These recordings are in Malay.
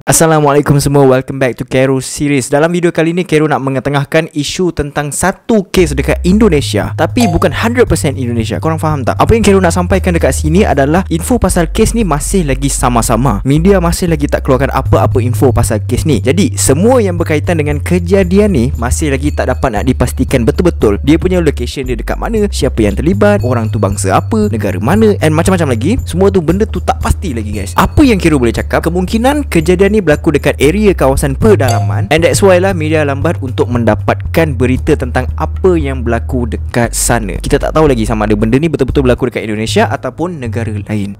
Assalamualaikum semua, welcome back to Kero Series. Dalam video kali ni, Kero nak mengetengahkan isu tentang satu kes dekat Indonesia, tapi bukan 100% Indonesia. Korang faham tak? Apa yang Kero nak sampaikan dekat sini adalah info pasal kes ni masih lagi sama-sama. Media masih lagi tak keluarkan apa-apa info pasal kes ni. Jadi, semua yang berkaitan dengan kejadian ni masih lagi tak dapat nak dipastikan betul-betul. Dia punya location dia dekat mana, siapa yang terlibat, orang tu bangsa apa, negara mana, and macam-macam lagi. Semua tu benda tu tak pasti lagi, guys. Apa yang Kero boleh cakap, kemungkinan kejadian ni berlaku dekat area kawasan pedalaman, and that's why lah media lambat untuk mendapatkan berita tentang apa yang berlaku dekat sana. Kita tak tahu lagi sama ada benda ni betul-betul berlaku dekat Indonesia ataupun negara lain.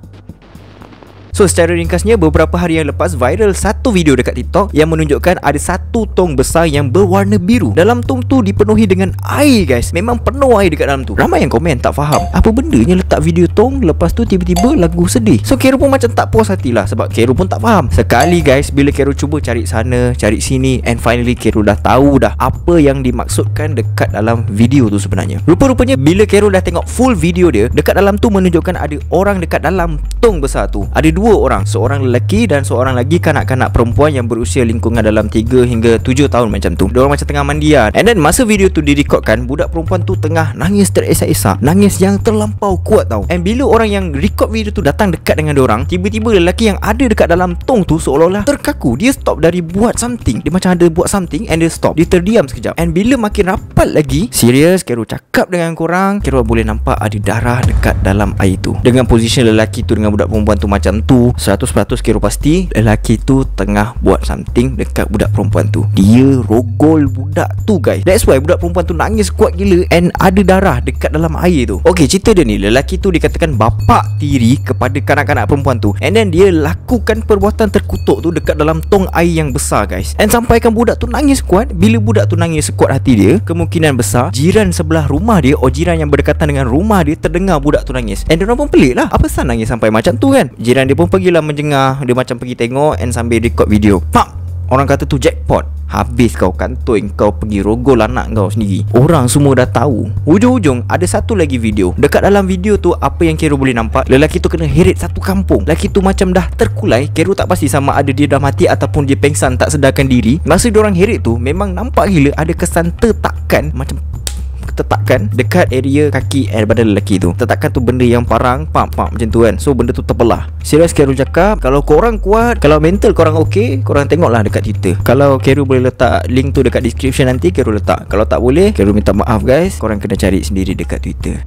So, secara ringkasnya, beberapa hari yang lepas viral satu video dekat TikTok yang menunjukkan ada satu tong besar yang berwarna biru. Dalam tong tu dipenuhi dengan air, guys. Memang penuh air dekat dalam tu. Ramai yang komen tak faham apa bendanya letak video tong, lepas tu tiba-tiba lagu sedih. So, Kero pun macam tak puas hati lah, sebab Kero pun tak faham. Sekali, guys, bila Kero cuba cari sana, cari sini, and finally Kero dah tahu dah apa yang dimaksudkan dekat dalam video tu sebenarnya. Rupa-rupanya bila Kero dah tengok full video dia, dekat dalam tu menunjukkan ada orang dekat dalam tong besar tu. Ada dua orang, seorang lelaki dan seorang lagi kanak-kanak perempuan yang berusia lingkungan dalam 3 hingga 7 tahun macam tu. Diorang macam tengah mandian. And then masa video tu direkodkan, budak perempuan tu tengah nangis teresak-esak, nangis yang terlampau kuat tau. And bila orang yang record video tu datang dekat dengan diorang, tiba-tiba lelaki yang ada dekat dalam tong tu seolah-olah terkaku. Dia stop dari buat something. Dia macam ada buat something and dia stop. Dia terdiam sekejap. And bila makin rapat lagi, serius Kero cakap dengan korang, Kero boleh nampak ada darah dekat dalam air tu. Dengan position lelaki tu dengan budak perempuan tu macam tu, 100% Kero pasti lelaki tu tengah buat something dekat budak perempuan tu. Dia rogol budak tu, guys. That's why budak perempuan tu nangis kuat gila and ada darah dekat dalam air tu. Okay, cerita dia ni, lelaki tu dikatakan bapak tiri kepada kanak-kanak perempuan tu, and then dia lakukan perbuatan terkutuk tu dekat dalam tong air yang besar, guys. And sampaikan budak tu nangis kuat. Bila budak tu nangis sekuat hati dia, kemungkinan besar jiran sebelah rumah dia, or jiran yang berdekatan dengan rumah dia, terdengar budak tu nangis. And diorang pun pelik lah, apa sah nangis sampai macam tu kan. Jiran dia pun pergilah menjengah. Dia macam pergi tengok and sambil record video. Pak! Orang kata tu jackpot. Habis kau kantoi, kau pergi rogol anak kau sendiri. Orang semua dah tahu. Ujung-ujung ada satu lagi video. Dekat dalam video tu, apa yang Kero boleh nampak, lelaki tu kena heret satu kampung. Lelaki tu macam dah terkulai. Kero tak pasti sama ada dia dah mati ataupun dia pengsan tak sedarkan diri. Masa diorang heret tu, memang nampak gila ada kesan tertakkan, macam tertakkan dekat area kaki badan lelaki tu. Tertakkan tu benda yang parang, pak macam tu kan. So benda tu terbelah. Serius Kero cakap, kalau korang kuat, kalau mental korang okey, korang tengoklah dekat Twitter. Kalau Kero boleh letak link tu dekat description nanti, Kero letak. Kalau tak boleh, Kero minta maaf, guys. Korang kena cari sendiri dekat Twitter.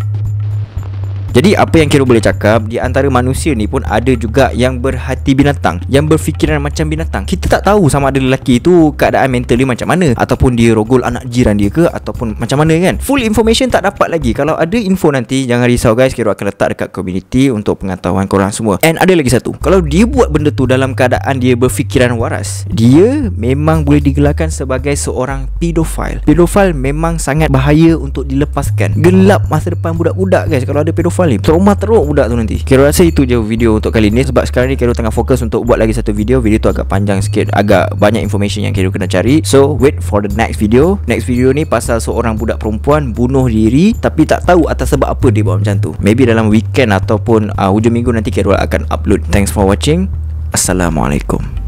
Jadi apa yang Kero boleh cakap, di antara manusia ni pun ada juga yang berhati binatang, yang berfikiran macam binatang. Kita tak tahu sama ada lelaki tu keadaan mental dia macam mana, ataupun dia rogol anak jiran dia ke, ataupun macam mana kan. Full information tak dapat lagi. Kalau ada info nanti, jangan risau, guys. Kero akan letak dekat community untuk pengetahuan korang semua. And ada lagi satu, kalau dia buat benda tu dalam keadaan dia berfikiran waras, dia memang boleh digelarkan sebagai seorang pedofile. Pedofile memang sangat bahaya untuk dilepaskan. Gelap masa depan budak-budak, guys, kalau ada pedofile ni. Trauma teruk budak tu nanti. Kero rasa itu je video untuk kali ni, sebab sekarang ni Kero tengah fokus untuk buat lagi satu video. Video tu agak panjang sikit, agak banyak information yang Kero kena cari. So wait for the next video. Next video ni pasal seorang budak perempuan bunuh diri, tapi tak tahu atas sebab apa dia buat macam tu. Maybe dalam weekend ataupun hujung minggu nanti Kero akan upload. Thanks for watching. Assalamualaikum.